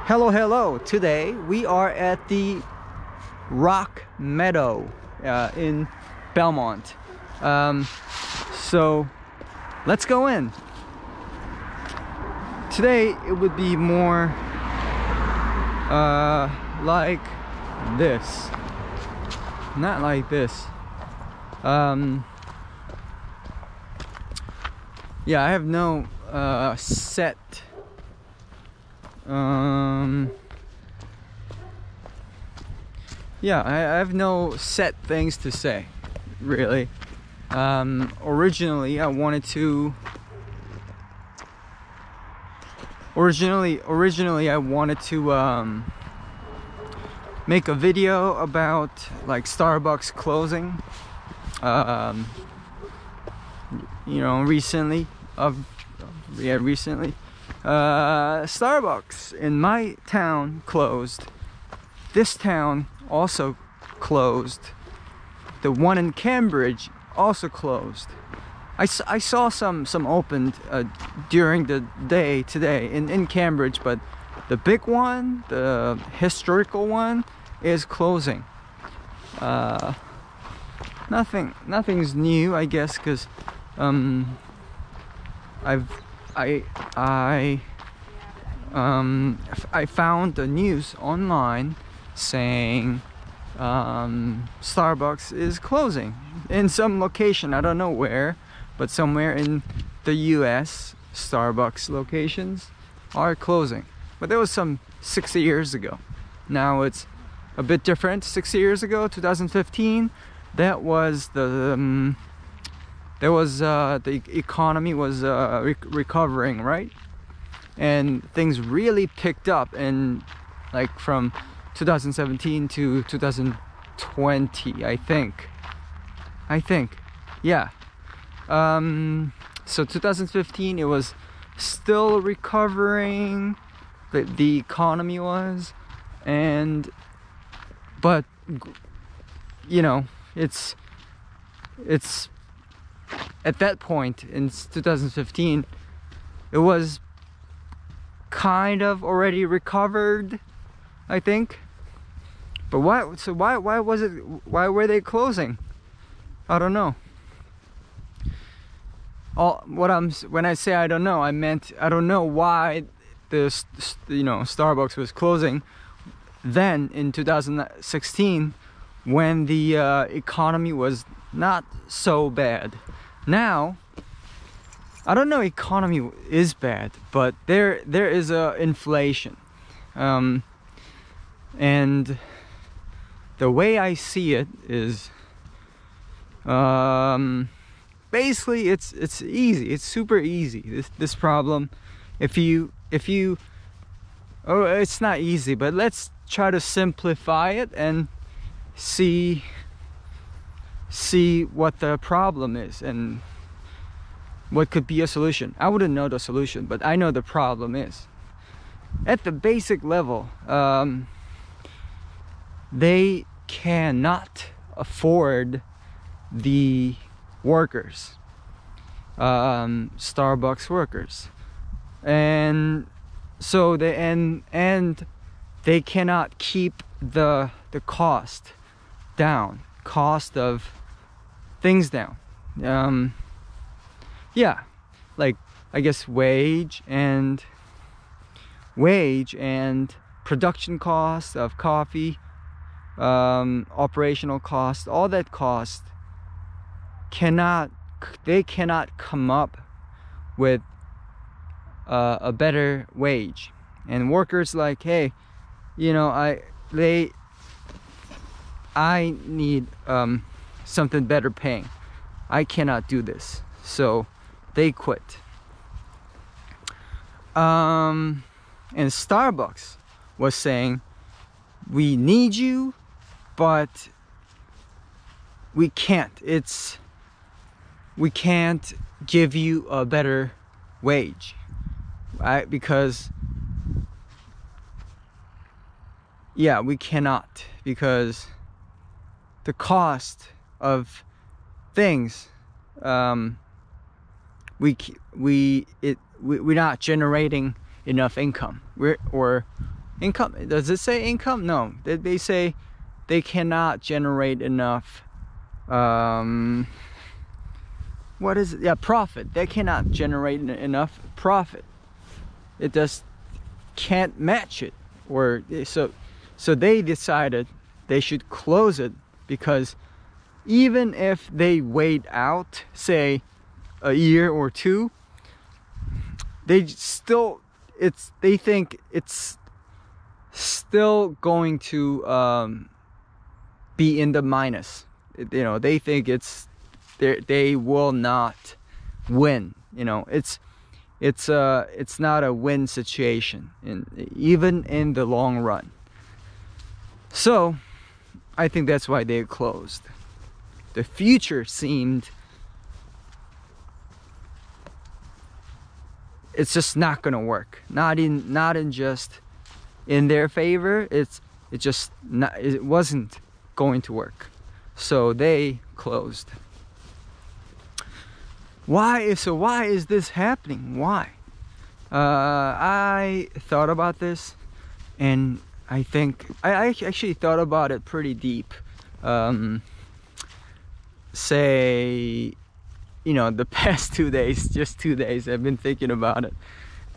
Hello. Today we are at the Rock Meadow in Belmont. So let's go in. Today it would be more like this, not like this. Yeah, I have no set yeah, I have no set things to say, really. Originally I wanted to make a video about like Starbucks closing, you know, recently. Starbucks in my town closed. This town also closed. The one in Cambridge also closed. I saw some opened during the day today in Cambridge, but the big one, the historical one, is closing. Nothing's new, I guess, because I found the news online saying Starbucks is closing in some location. I don't know where, but somewhere in the US, Starbucks locations are closing. But that was some 6 years ago. Now it's a bit different. 6 years ago, 2015, that was the economy was recovering, right? And things really picked up in like from 2017 to 2020, I think, yeah. So 2015 it was still recovering, the economy was, but you know, it's at that point in 2015 it was kind of already recovered, I think. But why were they closing? I don't know. When I say I don't know, I meant I don't know why Starbucks was closing then in 2016 when the economy was not so bad. Now I don't know, economy is bad, but there is a inflation, and the way I see it is basically it's easy. It's super easy, this problem. If you it's not easy, but let's try to simplify it and see what the problem is and what could be a solution. I wouldn't know the solution, but I know the problem is. At the basic level, they cannot afford the workers, Starbucks workers, and so they cannot keep the cost down, cost of things down. Yeah, like I guess wage and production cost of coffee, operational cost, all that cost they cannot come up with a better wage. And workers like, hey, you know, I need something better paying. I cannot do this, so they quit. And Starbucks was saying, we need you, but we can't give you a better wage, right? Because yeah, we cannot, because the cost of things, we're not generating enough income. income. Does it say income? No, they say they cannot generate enough what is it? Yeah, profit. They cannot generate enough profit. It just can't match it. Or so they decided they should close it, because even if they wait out, say, a year or two, they think it's still going to be in the minus. You know, they think they will not win. You know, it's not a win situation, even in the long run. So I think that's why they closed. The future seemed, it's just not gonna work. Not in just in their favor. It wasn't going to work. So they closed. Why is this happening? Why? I thought about this, and I think I actually thought about it pretty deep. Say, you know, the past 2 days, just 2 days, I've been thinking about it.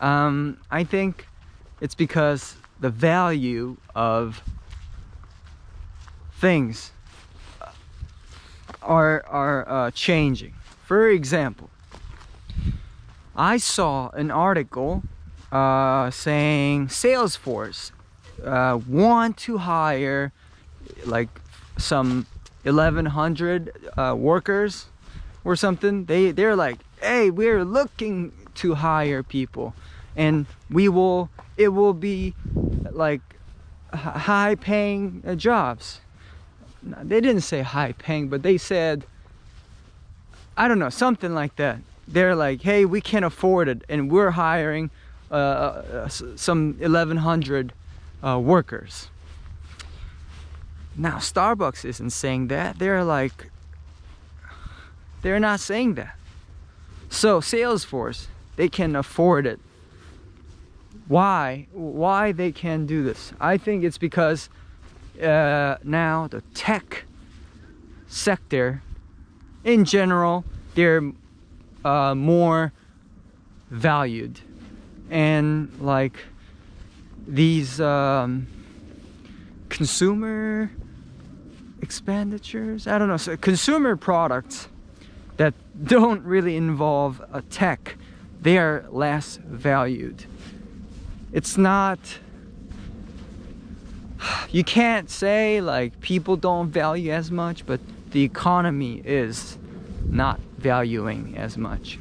I think it's because the value of things are changing. For example, I saw an article saying Salesforce want to hire like some 1,100 workers or something. They're like, hey, we're looking to hire people, and it will be like high paying jobs. They didn't say high paying, but they said, I don't know, something like that. They're like, hey, we can't afford it, and we're hiring some 1,100 workers. Now Starbucks isn't saying that. They're not saying that. So Salesforce, they can afford it. Why they can do this? I think it's because now the tech sector in general, they're more valued, and like these consumer expenditures, I don't know, so consumer products that don't really involve a tech, they are less valued. It's not, you can't say like people don't value as much, but the economy is not valuing as much.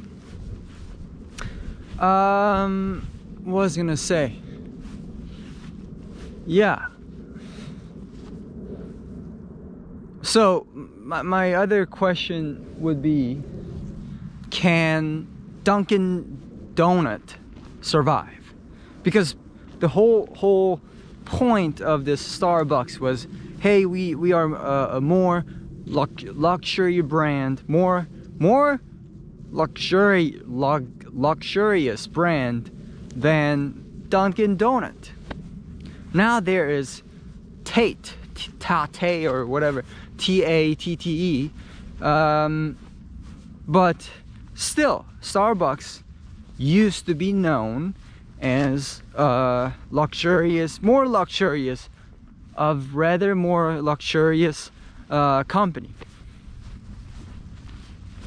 What was I gonna say? Yeah. So my other question would be, can Dunkin' Donut survive? Because the whole point of this Starbucks was, hey, we are a more luxury brand, more luxurious brand than Dunkin' Donut. Now there is Tate or whatever, Tatte, but still Starbucks used to be known as luxurious, more luxurious company.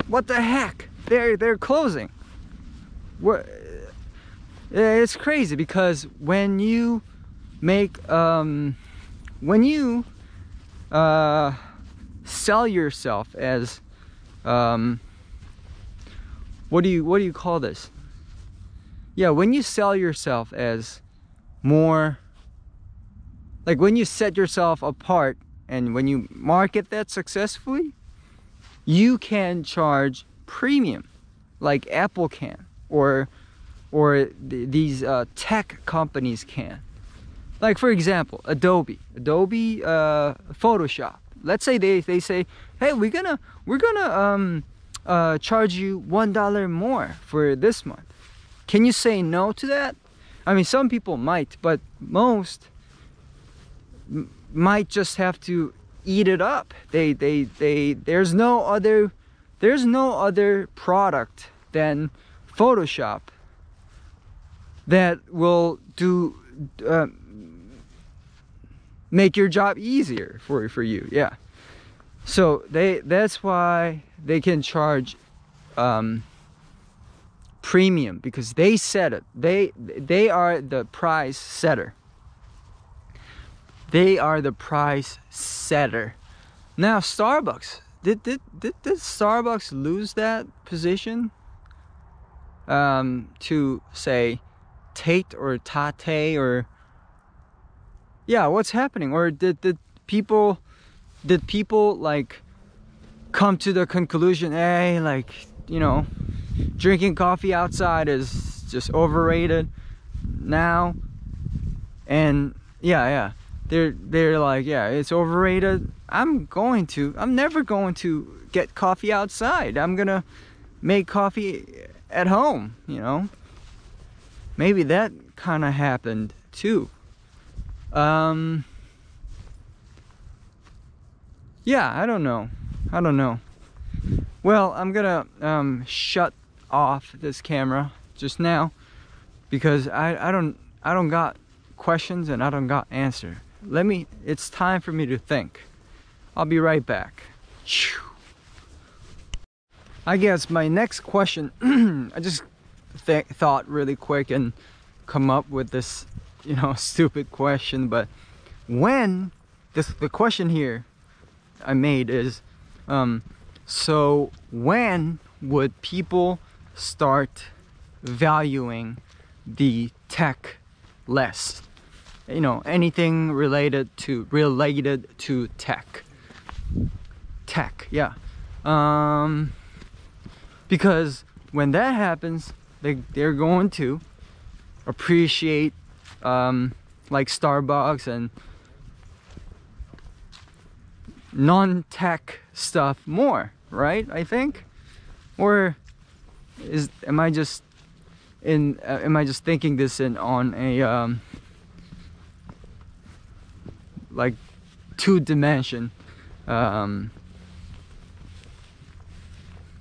What the heck? They're closing. What? It's crazy, because when you make when you sell yourself as what do you call this? Yeah, when you sell yourself as more, like when you set yourself apart and when you market that successfully, you can charge premium like Apple can, or these tech companies can. Like for example, Adobe Photoshop. Let's say they say, hey, we're gonna charge you $1 more for this month. Can you say no to that? I mean, some people might, but most might just have to eat it up. There's no other product than Photoshop that will do make your job easier for you. Yeah, so that's why they can charge premium, because they set it. They are the price setter. They are the price setter. Now Starbucks, did Starbucks lose that position to say Tate or Tate, or yeah, what's happening? Or did people like come to the conclusion, hey, like, you know, drinking coffee outside is just overrated now? And yeah, they're like, yeah, it's overrated. I'm never going to get coffee outside. I'm gonna make coffee at home, you know. Maybe that kind of happened too. Yeah, I don't know. Well, I'm gonna shut off this camera just now, because I don't got questions and I don't got answer. It's time for me to think. I'll be right back. I guess my next question, I just thought really quick and come up with this, you know, stupid question, but the question here I made is, so when would people start valuing the tech less? You know, anything related to tech. Yeah. Because when that happens, they're going to appreciate like Starbucks and non-tech stuff more, right? I think. Or am I just thinking this on a like two-dimension,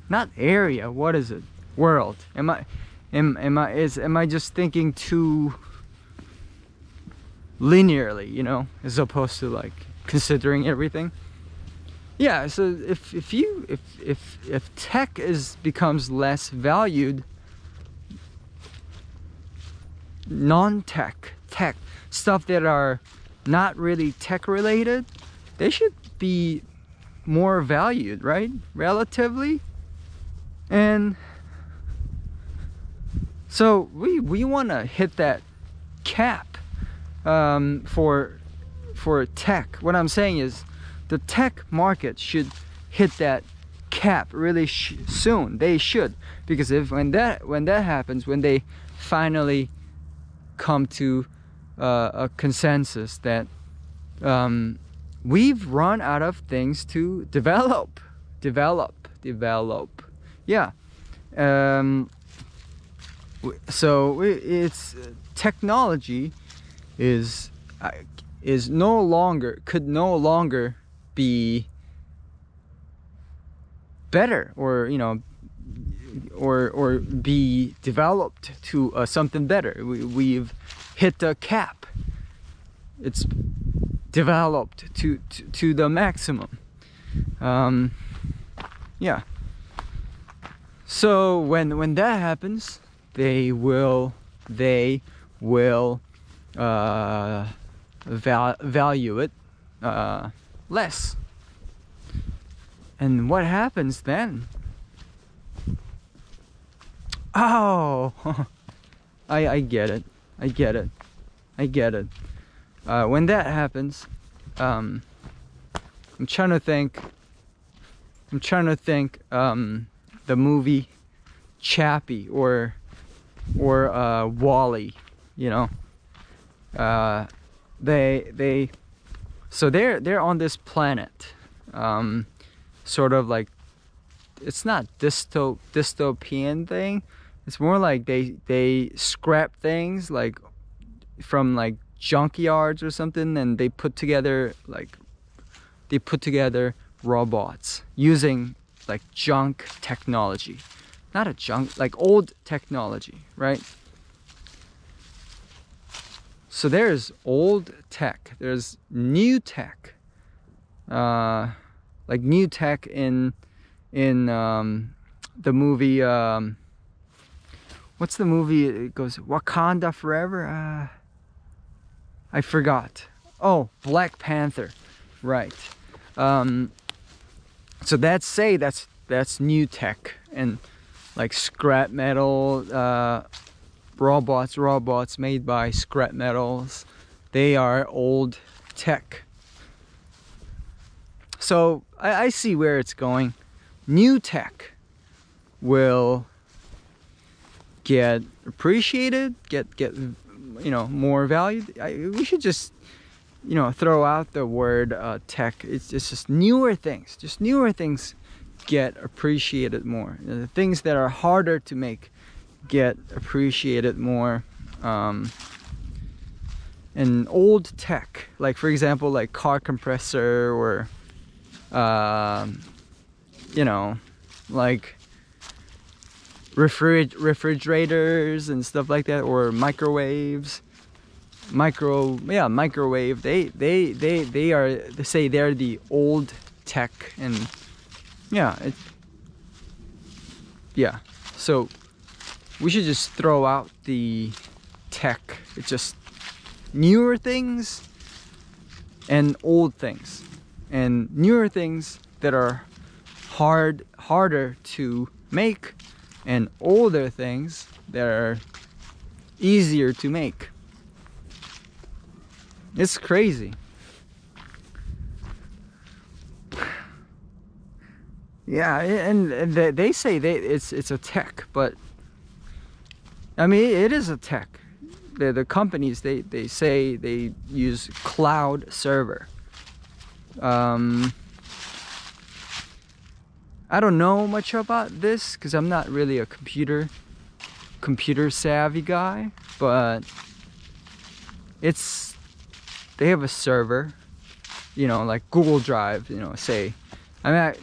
not area, what is it, world? Am I just thinking too linearly, you know, as opposed to like considering everything? Yeah, so if tech becomes less valued, non-tech stuff that are not really tech related, they should be more valued, right? Relatively. And so we want to hit that cap for tech. What I'm saying is the tech market should hit that cap really soon. They should, because when that happens, when they finally come to a consensus that we've run out of things to develop. Yeah. So it's technology could no longer be better, or you know, or be developed to something better. We've hit the cap. It's developed to the maximum. Yeah. So when that happens, they will value it less. And what happens then? Oh, I get it. When that happens, I'm trying to think the movie Chappie or Wall-E, you know. So they're on this planet, sort of like, it's not dystopian thing. It's more like they scrap things like from like junkyards or something, and they put together robots using like junk technology. Not a junk, like old technology, right? So there's old tech, there's new tech, like new tech in the movie, what's the movie? It goes Wakanda Forever. I forgot. Oh, Black Panther, right? So that's new tech, and like scrap metal, robots made by scrap metals. They are old tech. So I see where it's going. New tech will get appreciated, get more valued. We should just throw out the word tech. It's just newer things. Just newer things get appreciated more. The things that are harder to make get appreciated more. And old tech, like for example, like car compressor, or like refrigerators and stuff like that, or microwaves. Microwave. They say they're the old tech, and so we should just throw out the tech. It's just newer things and old things, and newer things that are harder to make, and older things that are easier to make. It's crazy. Yeah, and they say it's a tech, but I mean it is a tech. The companies they say they use cloud server. I don't know much about this because I'm not really a computer savvy guy, but they have a server, like Google Drive, say. I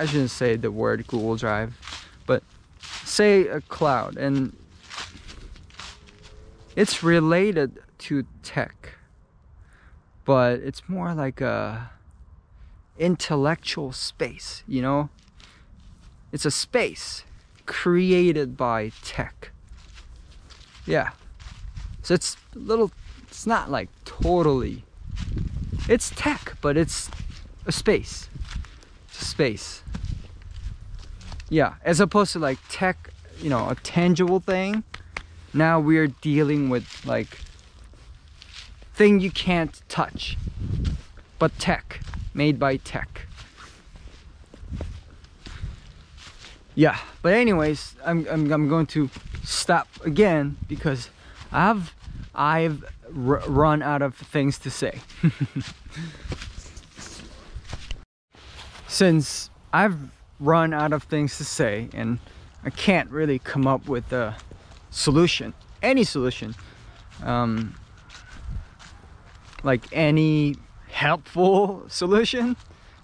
shouldn't say the word Google Drive, but say a cloud, and it's related to tech, but it's more like a intellectual space, It's a space created by tech. Yeah. So it's not like totally, it's tech, but it's a space. It's a space. Yeah, as opposed to like tech, a tangible thing. Now we're dealing with like thing you can't touch, but tech, made by tech. Yeah, but anyways, I'm going to stop again because I've run out of things to say. Since I've run out of things to say and I can't really come up with a solution, any solution, like any helpful solution,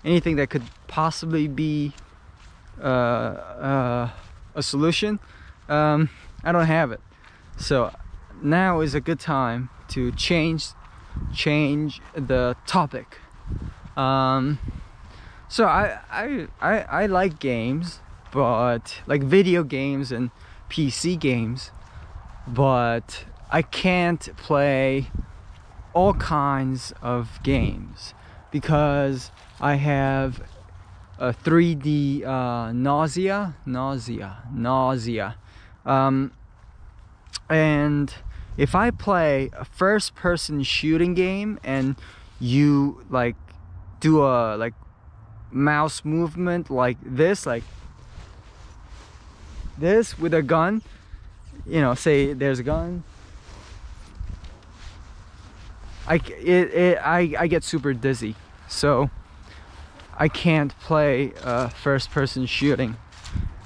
anything that could possibly be a solution, I don't have it. So now is a good time to change the topic. So I like games, but like video games and PC games, but I can't play all kinds of games because I have a 3D nausea. And if I play a first-person shooting game and you like do a like mouse movement like this with a gun, say there's a gun, I get super dizzy, so I can't play first-person shooting.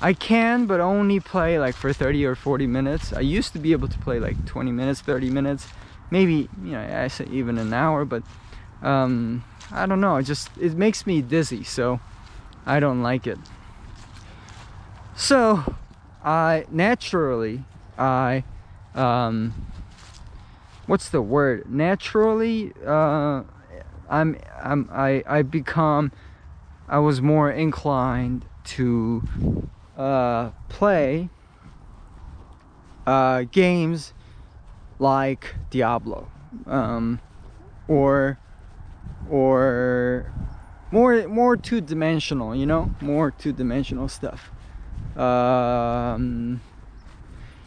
I can, but only play like for 30 or 40 minutes. I used to be able to play like 20 minutes, 30 minutes, maybe, you know, I say even an hour, but I don't know, it makes me dizzy, so I don't like it. So I naturally, what's the word? Naturally, I was more inclined to play games like Diablo, or more two-dimensional, you know, more two-dimensional stuff.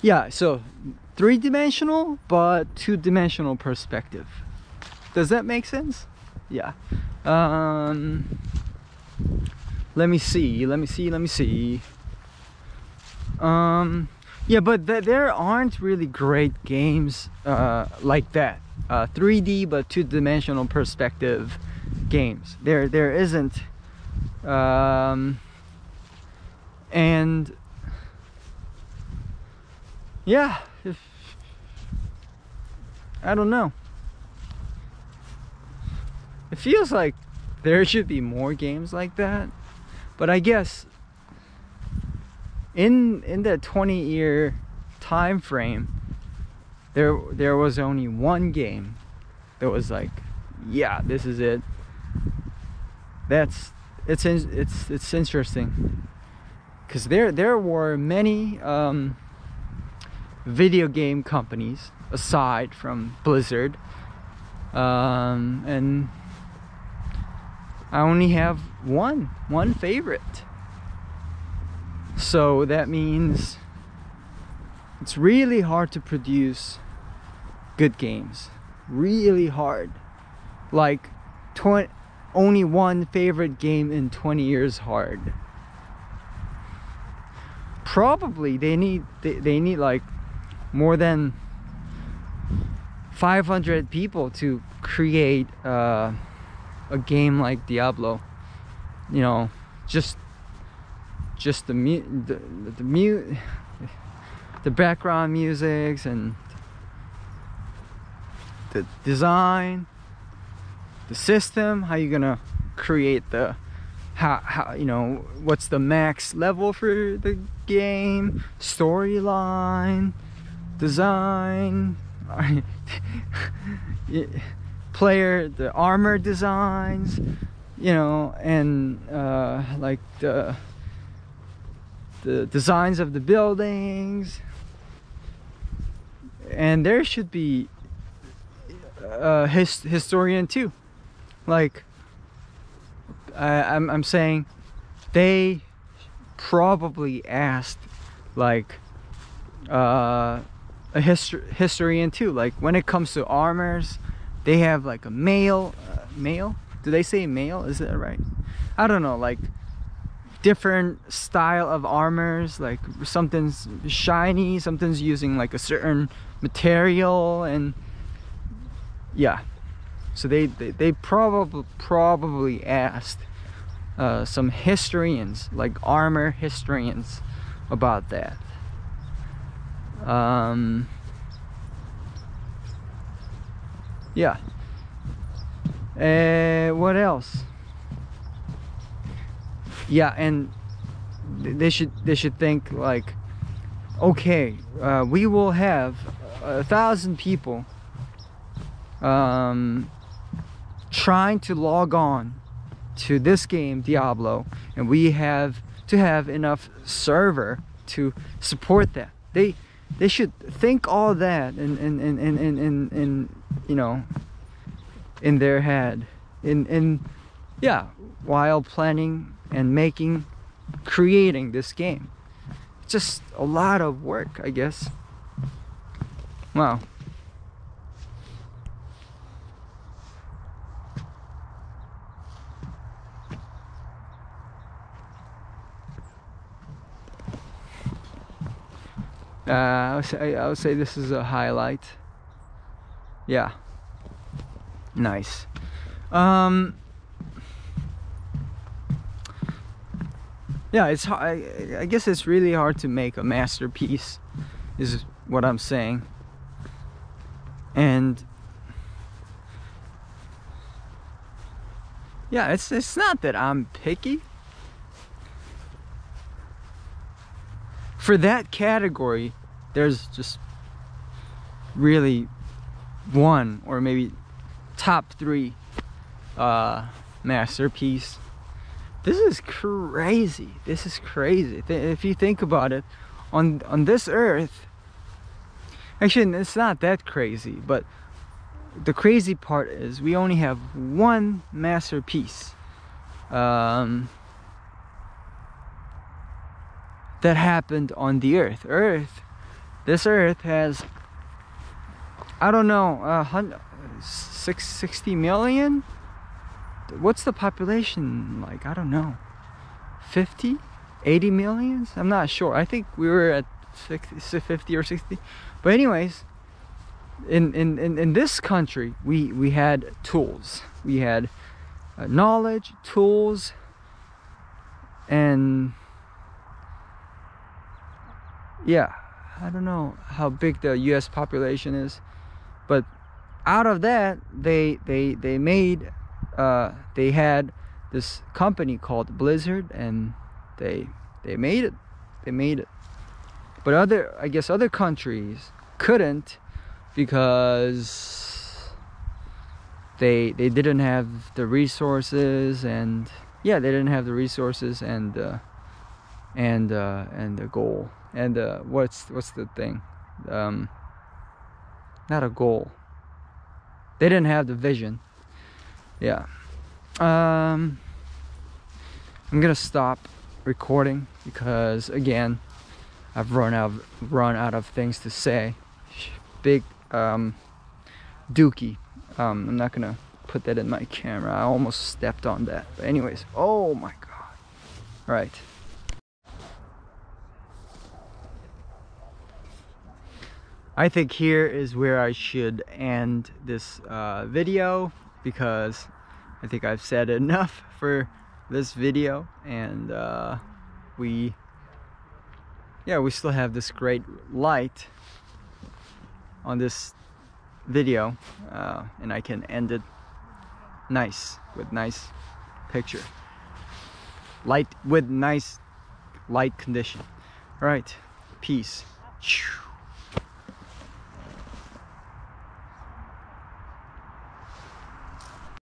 Yeah, so three-dimensional but two-dimensional perspective. Does that make sense? Yeah. Let me see. Yeah, but there aren't really great games like that. 3D but two-dimensional perspective games. There isn't. And yeah, I don't know. It feels like there should be more games like that, but I guess in that 20-year time frame, there was only one game that was like, yeah, this is it. It's interesting, because there were many video game companies aside from Blizzard, and I only have one favorite. So that means it's really hard to produce good games. Really hard. Like only one favorite game in 20 years hard. Probably they need like more than 500 people to create a game like Diablo. You know, just the background musics and the design, the system, how you gonna create the how you know, what's the max level for the game, storyline, design, player, the armor designs, you know, and like the designs of the buildings. And there should be a historian too. Like I'm saying, they probably asked like a historian too. Like when it comes to armors, they have like a male. Do they say male? Is that right? I don't know. Like different style of armors. Like something's shiny, something's using like a certain material, and yeah. So they probably asked some historians, like armor historians, about that. Yeah. What else? Yeah, and they should think like, okay, we will have 1,000 people trying to log on to this game Diablo, and we have to have enough server to support that. They should think all that in you know, in their head, yeah, while planning and creating this game. Just a lot of work, I guess. Wow. I would say this is a highlight. Yeah. Nice. Yeah, I guess it's really hard to make a masterpiece, is what I'm saying. And Yeah, it's not that I'm picky. For that category, there's just really one or maybe top 3 masterpiece. This is crazy. This is crazy. If you think about it, on this earth, actually it's not that crazy, but the crazy part is we only have one masterpiece that happened on the earth. This earth has, I don't know, 60 million? What's the population like? I don't know. 50? 80 millions? I'm not sure. I think we were at 50 or 60. But anyways, in this country, we had tools. We had knowledge, tools, and yeah, I don't know how big the US population is, but out of that they had this company called Blizzard, and they made it. But I guess other countries couldn't, because they didn't have the resources, and yeah, they didn't have the resources and the goal, and what's the thing, not a goal, they didn't have the vision. Yeah. I'm gonna stop recording because again I've run out of things to say. Big dookie. I'm not gonna put that in my camera. I almost stepped on that. But anyways, oh my god. All right. I think here is where I should end this video, because I think I've said enough for this video, and we still have this great light on this video, and I can end it nice with nice picture, light with nice light condition. All right, peace.